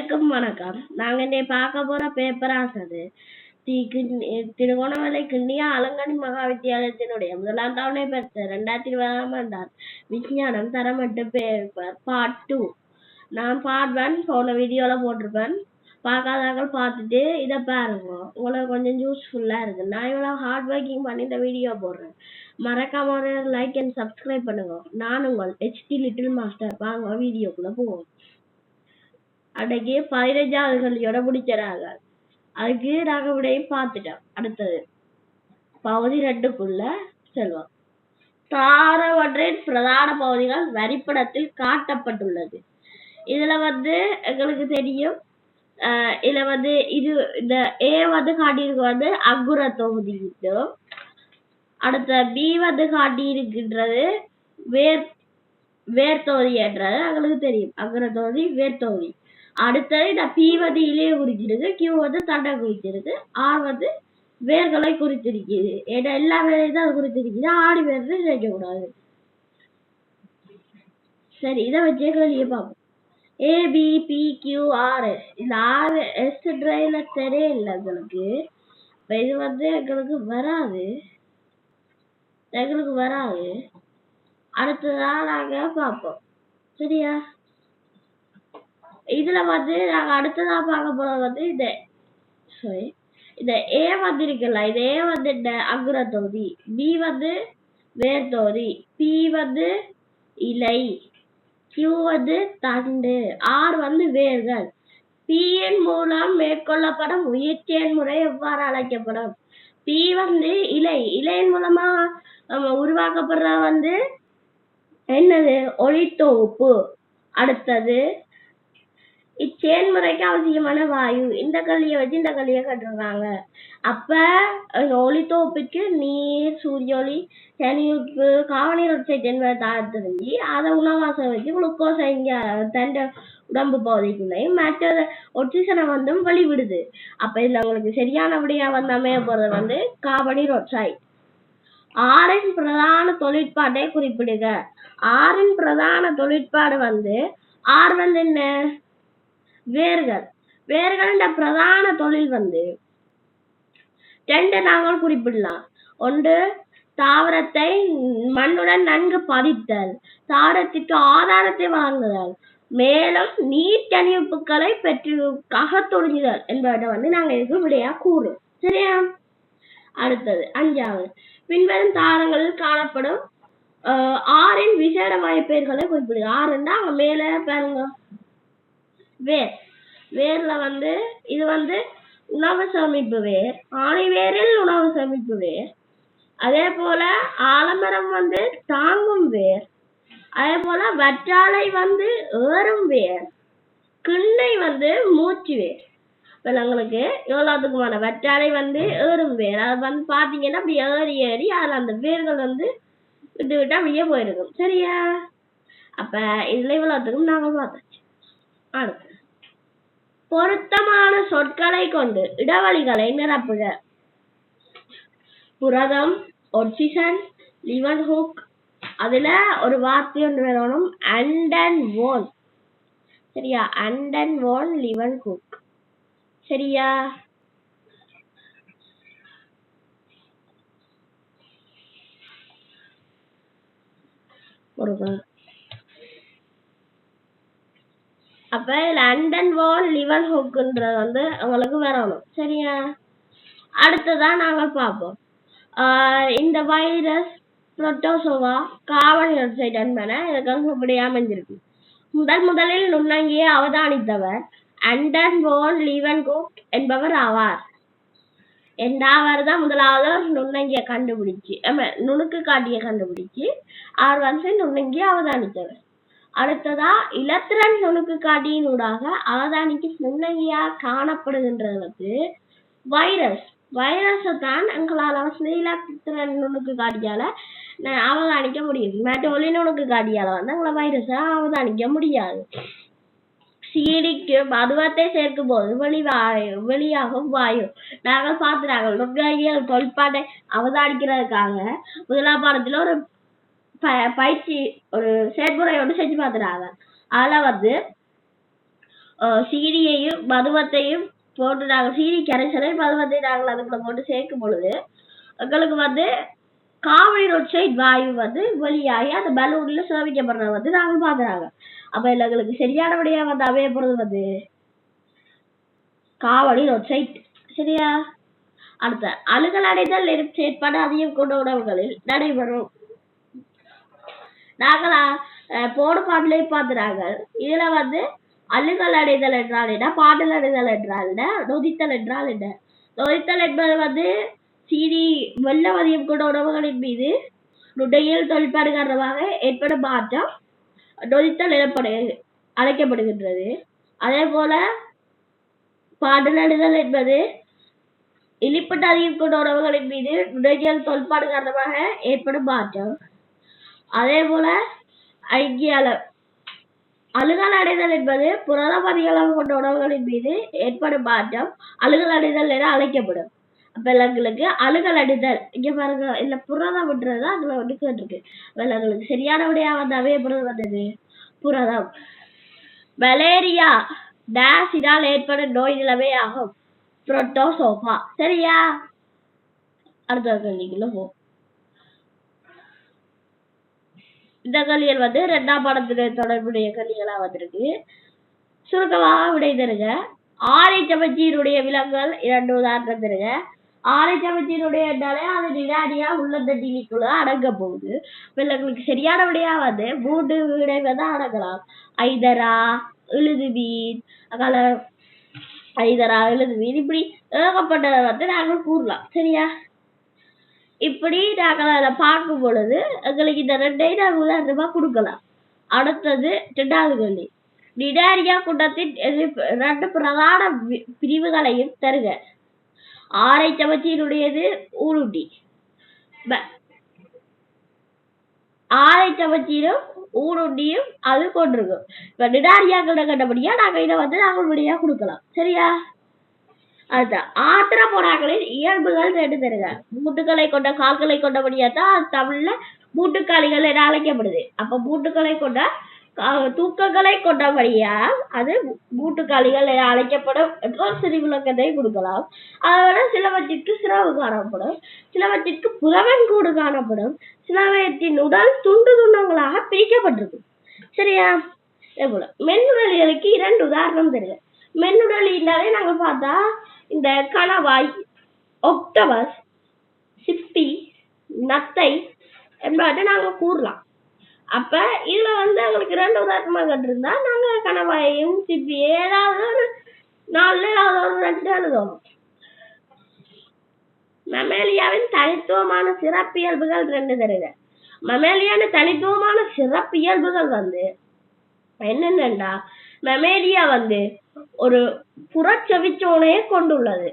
அனைவருக்கும் வணக்கம். நாங்க இன்னைக்கு பார்க்க போற பேப்பர் ஆசது திருகோணமலை கிண்ணியா அலங்கனி மகா வித்தியாலயத்தினுடைய முதலாம் தவணை பெற்ற 2020ஆம் ஆண்டார் விஞ்ஞானம் தரமட்டு பேப்பர் பார்ட் 2. நான் பார்ட் 1 போன வீடியோல போட்டிருப்பேன். பார்க்காதவங்க பார்த்துட்டு இதை பாருங்க, உங்களுக்கு கொஞ்சம் யூஸ்ஃபுல்லா இருக்கு. நான் இவ்வளவு ஹார்ட் ஒர்க்கிங் பண்ணி இந்த வீடியோ போடுறேன். மறக்காம ஒரு லைக் அண்ட் சப்ஸ்கிரைப் பண்ணுங்க. நான் உங்கள் HD லிட்டில் மாஸ்டர். வாங்க வீடியோக்குள்ள போவோம். அன்னைக்கு 15வது கல்வியோட முடிக்கிறாங்க. அதுக்கு நாங்க விடையும் பார்த்துட்டோம். அடுத்தது பகுதி 2க்குள்ள செல்வோம். தாரவற்றின் பிரதான பகுதிகள் வரிப்படத்தில் காட்டப்பட்டுள்ளது. இதுல எங்களுக்கு தெரியும், இதுல இது இந்த A காட்டியிருக்கு அக்குர தொகுதி. அடுத்த B காட்டி இருக்கின்றது வேர் தொகுதி என்றது எங்களுக்கு தெரியும். அக்குர தொகுதி வேர் தொகுதி. அடுத்தது இந்த P இலையை குறிச்சிருக்கு, Q தண்டை குறிச்சிருக்கு, R வேர்களை குறித்திருக்குது. ஏன்னா எல்லா வேலையும் தான் அது குறித்திருக்குது. ஆடி வேர் சேர்க்க கூடாது. சரி, இதை வச்சே கேள்வியை பார்ப்போம். ABPQR இந்த RS டிரைவ்ல தெரியல எங்களுக்கு. இது எங்களுக்கு வராது. அடுத்ததான் நாங்க பார்ப்போம். சரியா? இதுல நாங்க அடுத்ததா பார்க்க போறது இந்த A இருக்குல்ல, இது A இந்த அங்குர தொகுதி, B வேர் தொகுதி, P இலை, Q தண்டு, R வேர்கள். P இன் மூலம் மேற்கொள்ளப்படும் உயிர்ச்செயல் முறை எவ்வாறு அழைக்கப்படும்? P இலை, இலையின் மூலமா உருவாக்கப்படுற என்னது? ஒளித்தொகுப்பு. அடுத்தது இச்செயல்முறைக்கு அவசியமான வாயு. இந்த கல்வியை வச்சு இந்த கல்வியை கட்டுறாங்க. அப்ப ஒளித்தொகுப்புக்கு நீர், சூரிய ஒளி, தனியுப்பு, காவநீர் ஆக்சைடு என்பதை தாழ்த்தறிஞ்சு அதை உணவாசம் வச்சு குளுக்கோஸை இங்க தண்ட உடம்பு பகுதிக்குள்ளையும் மற்ற ஒட்சிசனை வெளிவிடுது. அப்ப இதுல உங்களுக்கு சரியான விடையா அமைய போறது கார்பனீர் ஆக்சைடு. ஆறின் பிரதான தொழிற்பாட்டை குறிப்பிடுக. ஆறின் பிரதான தொழிற்பாடு ஆர் என்ன? வேர்கள். வேர்கள பிரதான தொழில் 2 நாங்கள் குறிப்பிடலாம். ஒன்று, தாவரத்தை மண்ணுடன் நன்கு பதித்தல், தாவரத்திற்கு ஆதாரத்தை வழங்குதல், மேலும் நீர் தனியுப்புக்களை பெற்று அகத்தொழிஞ்சுதல் என்பதை நாங்க இதுக்கு விடையா கூறும். சரியா? அடுத்தது 5வது, பின்வரும் தாவரங்களில் காணப்படும் ஆறின் விசேட வாய்ப்பெயர்களை குறிப்பிடுங்க. ஆறுன்னா அங்க மேல பாருங்க, வேர். வேர்ல இது உணவு சேமிப்பு வேர். ஆணி வேரில் உணவு சேமிப்பு வேர். அதே போல ஆலமரம் தாங்கும் வேர். அதே போல வற்றாழை ஏறும் வேர். கிண்ணை மூச்சு வேர். எங்களுக்கு எவ்வளவுக்குமான வற்றாழை ஏறும் வேர். அது பாத்தீங்கன்னா அப்படி ஏறி ஏறி அதுல அந்த வேர்கள் விட்டு விட்டு அப்படியே போயிருக்கும். சரியா? அப்ப இதுல இவ்வளவுக்கும் நாங்க பார்த்தாச்சு. அடுத்து பொருத்தமான சொற்களை கொண்டு இடைவெளிகளை நிரப்புக. புரதம், ஆக்சிஜன், லிவன்ஹுக். அதுல ஒரு வார்த்தை ஒன்று வேணும், அண்டன்வோன். சரியா? அண்டன்வோன் லிவன்ஹுக். சரியா? அப்ப லண்டன் லிவன்ஹுக்ன்றது உங்களுக்கு வரணும். சரியா? அடுத்ததான் நாங்க பார்ப்போம். இந்த virus, protozoa, carbon di oxide என்பன இதற்கு இப்படியா அமைஞ்சிருக்கு. முதலில் நுண்ணங்கியை அவதானித்தவர் அண்டன்வோன் லிவன்ஹுக் என்பவர் ஆவார். அவர் தான் முதலாவது நுண்ணங்கிய கண்டுபிடிச்சு நுணுக்கு காட்டிய கண்டுபிடிச்சு அவர் நுண்ணங்கிய அவதானித்தவர். அடுத்ததா இலத்திரன் நுணுக்கு காட்டியின் ஊடாக அவதானிக்கு நுண்ணங்கியா காணப்படுகின்றது வைரஸ். வைரஸை தான் எங்களால் இலத்திரன் நுணுக்கு காட்டியால அவதானிக்க முடியும். மற்ற ஒளி நுணுக்கு காட்டியால எங்களை வைரஸை அவதானிக்க முடியாது. சீடிக்கு மதுவத்தை சேர்க்கும் போது வெளியாகும் வாயு. நாங்கள் பார்த்துறாங்க நுண்ணுயிரியல் தொழிற்பாட்டை அவதானிக்கிறதுக்காக முதலாம் பாடத்துல ஒரு பயிற்சி, ஒரு செயற்முறை செஞ்சு பார்த்துறாங்க. அதுல சீனியையும் மதுவத்தையும் போட்டு நாங்கள் சீனி கரைசலை மதுவத்தை நாங்கள் அதுக்குள்ள போட்டு சேர்க்கும் பொழுது எங்களுக்கு வந்து கார்பன் ஆக்சைடு வாயு வந்து வெளியாகி அந்த பலூன்ல சேமிக்கப்படுறது வந்து நாங்கள் பாக்குறாங்க. அப்ப எங்களுக்கு சரியானபடியா வந்து அமையப்படுறது வந்து கார்பன் ஆக்சைடு. சரியா? அடுத்த அழுகல் அடைதல் செயற்பாடு அதிகம் கொண்ட உணவுகளில் நடைபெறும். நாங்களா போன பாட்டிலே பார்த்துறாங்க. இதுல வந்து அழுகல் அடைதல் என்றால் என்ன, பாடல் அடைதல் என்றால் என்ன, நொதித்தல் என்றால் என்ன. நொதித்தல் என்பது வந்து சீனி வெள்ளம் அதிகம் கொண்ட உணவுகளின் மீது நுடையில் தொழிற்பாடு காரணமாக ஏற்படும் மாற்றம் நொதித்தல் அழைக்கப்படுகின்றது. அதே போல பாடல் அடைதல் என்பது இனிப்பட்ட அதிகம் கொண்ட உணவுகளின் மீது நுடையில் தொழிற்பாடு காரணமாக ஏற்படும் மாற்றம். அதே போல அழுகல் அடைதல் என்பது புரதம் அதிக அளவு கொண்ட உணவுகளின் மீது ஏற்படும் மாற்றம் அழுகல் அடைதல் என அழைக்கப்படும். அப்ப எங்களுக்கு அழுகல் அடைதல் இங்க பாருங்க, இல்ல புரதம் விட்டுறது அதுல வந்து கேட்டிருக்கு. எங்களுக்கு சரியானபடியா வந்து அமையப்படுறது வந்தது புரதம். மலேரியா டேஸினால் ஏற்படும் நோய் நிலைமை ஆகும், புரோட்டோசோவா. சரியா? அடுத்த கேள்விக்குள்ள போ. இந்த கல்விகள் வந்து 2ஆம் பாடத்துடைய தொடர்புடைய கல்விகளா வந்திருக்கு. சுருக்கமாக விடை தருக. ஆரை சமச்சீருடைய விலங்குகள் 2 உதாரணம் தருக. ஆரை சமச்சீருடைய என்றாலே அது நிடாடியா உள்ளந்தண்டிக்குள்ள அடங்க போகுது. விலங்குகளுக்கு சரியான விடையா வந்து 3 விடை வந்து அடங்கலாம். ஐதரா, எழுதுவீன், இப்படி ஏகப்பட்டதை வந்து நாங்கள் கூறலாம். சரியா? இப்படி நாங்கள் அதை பார்க்கும் பொழுது எங்களுக்கு இந்த 2ஐயும் நாங்கள் உதாரணமா கொடுக்கலாம். அடுத்தது 2வது கேள்வி. நிடாரியா குண்டத்தின் 2 பிரதான பிரிவுகளையும் தருக. ஆரை சமச்சீருடையது ஊருண்டி. ஆரை சமச்சீரும் ஊருண்டியும் அது கொண்டிருக்கும். இப்ப நிடாரியாக்கள் கண்டபடியா நாங்க இதை வந்து நாங்கள் விடையா கொடுக்கலாம். சரியா? அடுத்த ஆத்திரபோராக்களின் இயல்புகள் 2 தருக. மூட்டுக்களை கொண்ட கால்களை கொண்டபடியா தான் தமிழ்ல மூட்டுக்காலிகள் என அழைக்கப்படுது. அப்ப மூட்டுக்களை கொண்ட தூக்கங்களை கொண்டபடியா அது மூட்டுக்காலிகள் என அழைக்கப்படும் என்ற சிறு விளக்கத்தை கொடுக்கலாம். அதோட சிலவற்றிற்கு சிறகு காணப்படும், சிலவற்றிற்கு புறவன் கூடு காணப்படும், சிலவற்றின் உடல் துண்டு துண்டங்களாக பிரிக்கப்பட்டிருக்கும். சரியா? போல மென்னுடலிகளுக்கு 2 உதாரணம் தருக. மென்னுடலினாலே நாங்க பார்த்தா இந்த கணவாய், ஒக்டோபஸ், சிப்பி, நத்தை என்பதை நாங்க கூறலாம். அப்ப இதுல வந்து அவங்களுக்கு 2 உதாரணமா கண்டிருந்தா நாங்க கணவாயையும் சிப்பி ஏதாவது ஒரு 4 ஒரு 2 எழுதுவோம். மமேலியாவின் தனித்துவமான சிறப்பியல்புகள் 2 தருக. மமேலியான தனித்துவமான சிறப்பியல்புகள் வந்து என்னென்னண்டா, மமேலியா வந்து ஒரு புறச்செவிச்சோனையை கொண்டுள்ளது.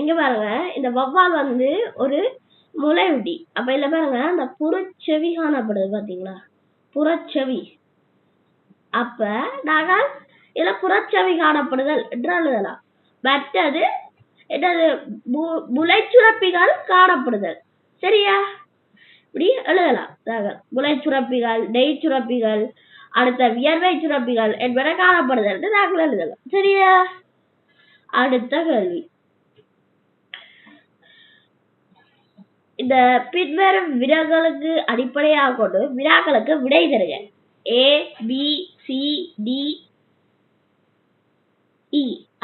இங்க பாருங்க, இந்த வவ்வால் வந்து ஒரு முளையுடி. அப்ப இல்ல பாருங்க, அந்த புறச்செவி காணப்படுது பாத்தீங்களா, புறச்செவி. அப்ப நாங்கள் இதுல புறச்செவி காணப்படுதல் என்று எழுதலாம். மற்றது என்னது, முளைச்சுரப்பிகள் காணப்படுதல். சரியா? இப்படி எழுதலாம். முளை சுரப்பிகள், நெய் சுரப்பிகள், அடுத்த வியர்வை சுரப்பிகள் என்பன காணப்படுதல் என்று நாங்கள் எழுதலாம். சரியா? அடுத்த கேள்வி. இந்த பின்வரும் வினாக்களுக்கு அடிப்படையாக கொண்டு வினாக்களுக்கு விடை தருக. ABCDE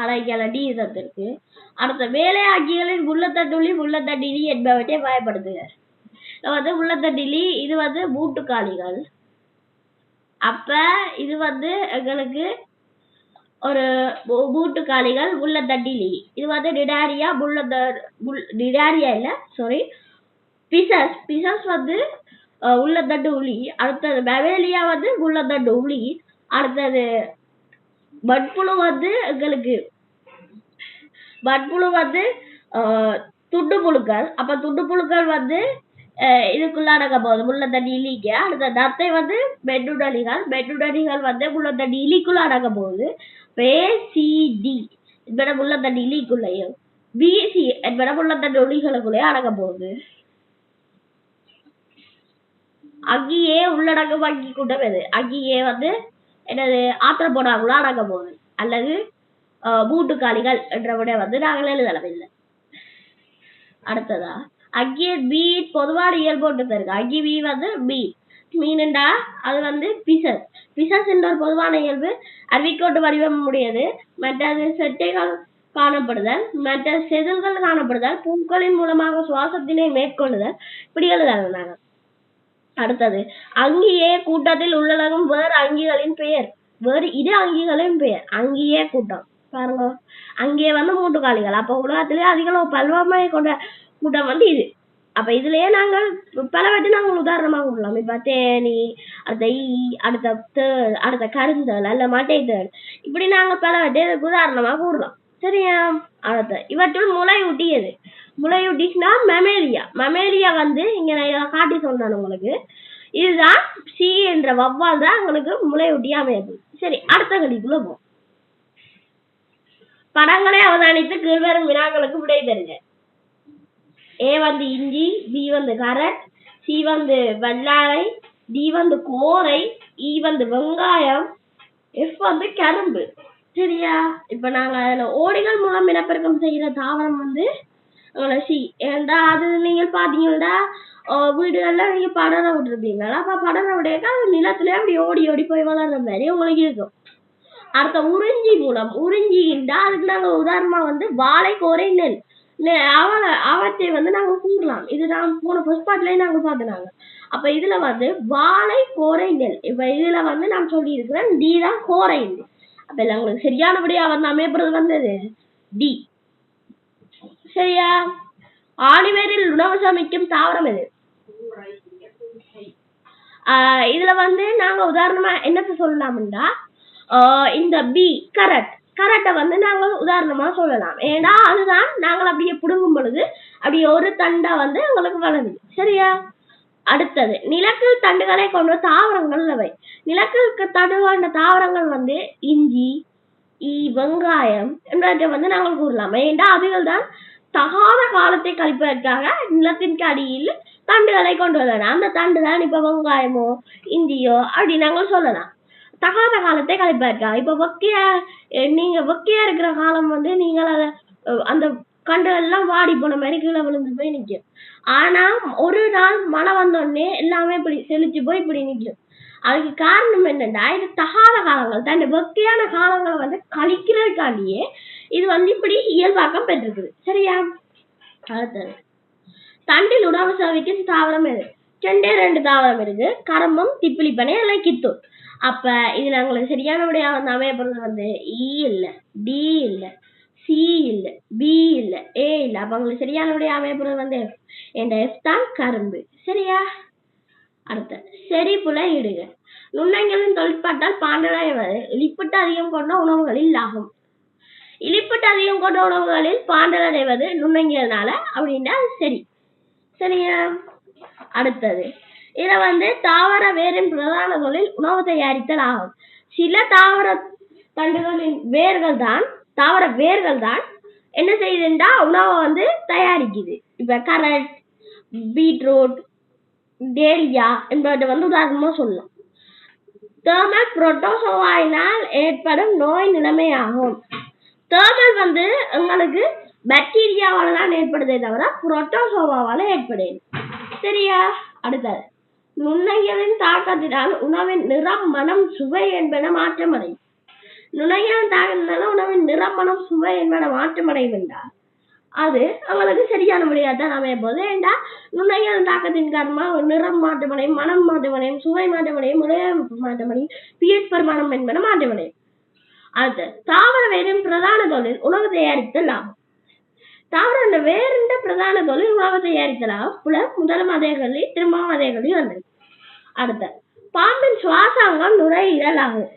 அலைகள டி இதற்கு. அடுத்த வேலையாட்சிகளின் உள்ளத்தண்டுளி உள்ளத்தண்டிலி என்பவற்றை பயன்படுத்துக. வந்து உள்ளத்தண்டிலி இது வந்து மூட்டுக்காலிகள். அப்ப இது வந்து எங்களுக்கு ஒரு மூட்டுக்காலிகள் உள்ளத்தண்டிலி. இது வந்து நிடாரியா நிடாரியா இல்ல சாரி பிசஸ் வந்து உள்ளத்தண்டு உளி. அடுத்தது மவேலியா வந்து உள்ளத்தண்டு உளி. அடுத்தது மண்புழு வந்து எங்களுக்கு துண்டு புழுக்கள். அப்ப துண்டு புழுக்கள் வந்து இதுக்குள்ள அடங்க போகுது முள்ளத்தண்டி இலிக்க. அடுத்த நத்தை வந்து மென்னுடலிகள் வந்து முள்ளத்தண்டி இலிக்குள்ள அடங்க போகுது. ACD என்பன முள்ளத்தண்டி இலிக்குள்ளையும், BC என்பன முள்ளத்தண்டி ஒளிகளுக்குள்ளேயும் அடங்க போகுது. அங்கேயே உள்ளடங்கும் வங்கி கூட்டம் எது? அங்கேயே வந்து என்னது ஆத்திரப்போடாக்குள்ள அடங்க போகுது. அல்லது பூட்டுக்காலிகள் என்ற விட வந்து நாங்கள் எழுதலாம் இல்லை. அடுத்ததா அக்கிய பீட் பொதுவான இயல்போட்டு தருக்கு. அக்கி பீ வந்து பீட் மீனண்டா அது வந்து பிசஸ் என்ற ஒரு பொதுவான இயல்பு அறிவிக்கோட்டு வடிவம் உடையது. மற்றது செட்டைகள் காணப்படுதல், மற்ற செதில்கள் காணப்படுதல், பூக்களின் மூலமாக சுவாசத்தினை மேற்கொள்ளுதல், இப்படி எழுதலாம். அடுத்தது அங்கியே கூட்டத்தில் உள்ளடங்கும் வேறு அங்கிகளின் பெயர். வேறு இரு அங்கிகளின் பெயர். அங்கியே கூட்டம் பாருங்க, அங்கே வந்து மூட்டுக்காலிகள். அப்ப உலகத்திலே அதிக பல்வமை கொண்ட கூட்டம் வந்து இது. அப்ப இதுலயே நாங்கள் பலவற்றை நாங்கள் உதாரணமாக கொள்ளலாம். இப்ப தேனி, அடுத்த அடுத்த கருந்தல் அல்ல மட்டைத்தல், இப்படி நாங்கள் பலவற்றை உதாரணமாக கூறலாம். சரியா? அடுத்த இவற்றுள் முளையூட்டியது. முளையூட்டினா மெமேலியா வந்து இங்க நான் காட்டி சொல்றேன் உங்களுக்கு. இதுதான் சி என்ற வவ்வால் தான் உங்களுக்கு முளையூட்டியா அமையாது. சரி, அடுத்த கடிக்குள்ள போ. படங்களை அவதானித்து கீழ்வரும் வினாக்களுக்கு விடை தருக. ஏ வந்து இஞ்சி, பி வந்து கரட், சி வந்து வெள்ளாரை, டி வந்து கோரை, இ வந்து வெங்காயம், எஃப் வந்து கரும்பு. சரியா? இப்ப நாங்க அதுல ஓடிகள் மூலம் இனப்பெருக்கம் செய்யற தாவரம் வந்து சி. ஏண்டா அது நீங்க பாத்தீங்கன்னா வீடுகள்ல நீங்க படர விட்டுருப்பீங்களா? அப்ப படர விடையா நிலத்துல அப்படி ஓடி ஓடி போய் வளர்ற மாதிரி உங்களுக்கு இருக்கும். அடுத்த உறிஞ்சின்றா அதுக்கு நாங்க உதாரணமா வந்து வாழை, கோரை, நெல் அவற்றை வந்து நாங்க கூறலாம். இது நான் போன ஃபர்ஸ்ட் பார்ட்லயே நாங்க பாத்துனாங்க. அப்ப இதுல வந்து வாழை, கோரை, நெல். இப்ப இதுல வந்து நான் சொல்லி இருக்கிறேன் டி தான் கோரை. அப்ப இல்ல உங்களுக்கு சரியானபடியா வந்து அமைப்புறது வந்தது டி. சரியா? ஆணிவேரில் உணவு சமைக்கும் தாவரம் எது? இதுல வந்து நாங்க உதாரணமா என்னத்த சொல்லலாம்டா இந்த பி கரட்டை வந்து நாங்க உதாரணமா சொல்லலாம். ஏன்னா அதுதான் நாங்கள் அப்படியே புடுங்கும் பொழுது அப்படியே ஒரு தண்டா வந்து உங்களுக்கு வளருது. சரியா? அடுத்தது நிலக்கல் தண்டுகளை கொண்ட தாவரங்கள் அவை. நிலக்கலுக்கு தண்டு கொண்ட தாவரங்கள் வந்து இஞ்சி, வெங்காயம் என்றவற்றை வந்து நாங்கள் கூறலாம். ஏன்னா அவைகள் தான் தகாத காலத்தை கழிப்பதற்காக நிலத்திற்கு அடியில் தண்டுகளை கொண்டு வரலாம். அந்த தண்டு தான் இப்ப வெங்காயமோ இஞ்சியோ அப்படி நாங்கள் சொல்லலாம். தகாத காலத்தை கழிப்பதற்காக. இப்ப நீங்க வெக்கையா இருக்கிற காலம் வந்து நீங்கள் அதை அந்த கண்டுகள் எல்லாம் வாடி போன மாதிரி கீழே விழுந்து போய் நிற்கும். ஆனா ஒரு நாள் மழை வந்தோடனே எல்லாமே இப்படி செழிச்சு போய் இப்படி நிற்கும். அதுக்கு காரணம் என்னன்னா இது தகாத காலங்கள் தான். இந்த வெக்கையான காலங்களை வந்து கழிக்கிறதுக்காண்டியே இது வந்து இப்படி இயல்பாக்கம் பெற்றிருக்குது. சரியா? அடுத்தது தண்டில் உணவு சேவைக்கும் தாவரம் எது? 2 தாவரம் இருக்கு. கரம்பம், திப்பிலிப்பனை அல்ல கித்தூர். அப்ப இதுல உங்களுக்கு சரியானபடியா வந்து அமையப்படுறது வந்து இ இல்ல, டி இல்ல, சி இல்ல, பி இல்ல, ஏ இல்ல. அப்ப உங்களுக்கு சரியானபடியா அமையப்படுறது வந்து எஃப். என்ற எஃப் தான் கரும்பு. சரியா? அடுத்த செறிப்புல இடுக. நுண்ணங்கிகளின் தொழிற்பாட்டால் பாண்டலாய்வது இலிப்பிட்டு அதிகம் கொண்ட உணவுகளில் ஆகும். இலிப்பிட்டு அதிகம் கொண்ட உணவுகளில் பாண்டல் அடைவது நுண்ணங்கினால அப்படின்னா சரி. சரியா? அடுத்தது இத வந்து தாவர வேரின் பிரதான தொழில் உணவு தயாரித்தல் ஆகும். சில தாவர தண்டுகளின் தாவர வேர்கள் தான் என்ன செய்யுதுன்னா உணவை வந்து தயாரிக்குது. இப்ப கரட், பீட்ரூட், டேலியா என்பதை வந்து உதாரணமா சொல்லலாம். தேர்மல் புரோட்டோசோவாயினால் ஏற்படும் நோய் நிலைமையாகும். தேர்மல் வந்து உங்களுக்கு பாக்டீரியாவால தான் ஏற்படுதே தவிர புரோட்டோசோவாவால ஏற்படுது. சரியா? அடுத்தது நுண்ணங்கிகளின் தாக்கத்தினால் உணவின் நிறம், மனம், சுவை என்பன மாற்றமடையும். நுண்ணங்கிகளின் தாக்கத்தினால உணவின் நிறம், மனம், சுவை என்பன மாற்றமடையும் என்றால் அது அவங்களுக்கு சரியான முறையாத்தான் அமைய போது. ஏண்டா நுண்ணங்கிகளின் தாக்கத்தின் காரணமா நிறம் மாற்றமடையும், மனம் மாற்றமடையும், சுவை மாற்றமடையும், உலகமைப்பு மாற்றமடையும், pH பரிமாணம் என்பன மாற்றமடையும். அடுத்து தாவர வேரின் பிரதான தொழில் உணவு தயாரித்தல் ஆகும். தாவர வேறுண்ட பிரதான தொழில் உணவு தயாரித்தல் ஆகும். முதலும் அதே கல்வி திரும்பவும் அதே கல்வி வந்தது. அடுத்த பாம்பின் சுவாசாங்கம் நுரையீரல் ஆகும்.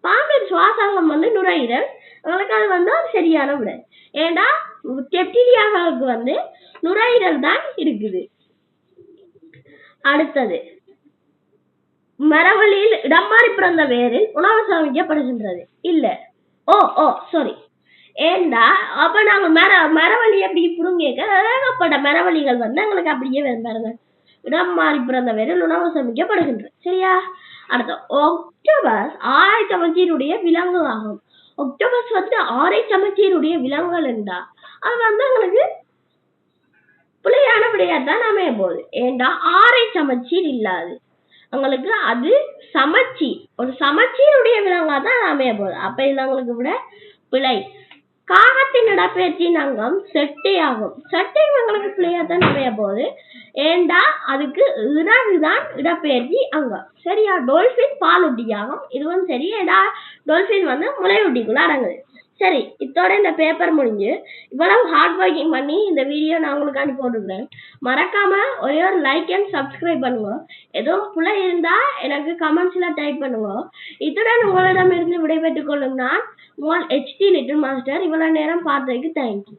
பாம்பின் சுவாசாங்கம் வந்து நுரையீரல். உங்களுக்கு அது வந்து சரியான விடை. ஏன்னா ரெப்டிலியாக்களுக்கு வந்து நுரையீரல் தான் இருக்குது. அடுத்தது மரவழியில் இடம் மாறி பிறந்த வேரில் உணவு சமைக்கப்படுகின்றது. இல்ல சாரி. ஏண்டா அப்ப நாங்க மரவழி அப்படி புடுங்க ஏகப்பட்ட மரவழிகள் வந்து எங்களுக்கு அப்படியே பாருங்க இடம் மாறி பிறந்த வேரில் உணவு சமைக்கப்படுகின்றது. சரியா? அடுத்த ஒக்டோபஸ் 1900 விலங்கு ஆகும். ஒக்டோபஸ் வந்து ஆரை சமச்சீருடைய விலங்குகள் என்றா அது வந்து உங்களுக்கு பிள்ளையான விடையாதான் அமைய போகுது. ஏண்டா ஆரை சமச்சீர் இல்லாது உங்களுக்கு அது சமச்சீர், ஒரு சமச்சீருடைய விலங்கா தான் அமைய போகுது. அப்ப இது உங்களுக்கு விட பிழை. காகத்தின் இடப்பெயர்ச்சியின் அங்கம் செட்டை ஆகும். செட்டை உங்களுக்கு பிள்ளையா தான் அமைய போகுது. ஏண்டா அதுக்கு இறகுதான் இடப்பெயர்ச்சி அங்கம். சரியா? டோல்பின் பாலூட்டியாகும். இதுவும் சரி. ஏண்டா டோல்பின் வந்து முளையூட்டிக்குள்ள அடங்குது. சரி, இத்தோட இந்த பேப்பர் முடிஞ்சு. இவ்வளவு ஹார்ட் ஒர்க்கிங் பண்ணி இந்த வீடியோ நான் உங்களுக்கு அனுப்பி போட்டுக்கிறேன். மறக்காம ஒரே ஒரு லைக் அண்ட் சப்ஸ்கிரைப் பண்ணுங்க. எதுவும் பிழை இருந்தா எனக்கு கமெண்ட்ஸ்ல டைப் பண்ணுங்க. இத்துடன் உங்களிடமிருந்து விடைபெற்றுக் கொள்ளும் நான் உங்கள் HT லிட்டில் மாஸ்டர். இவ்வளவு நேரம் பார்த்ததுக்கு தேங்க்யூ.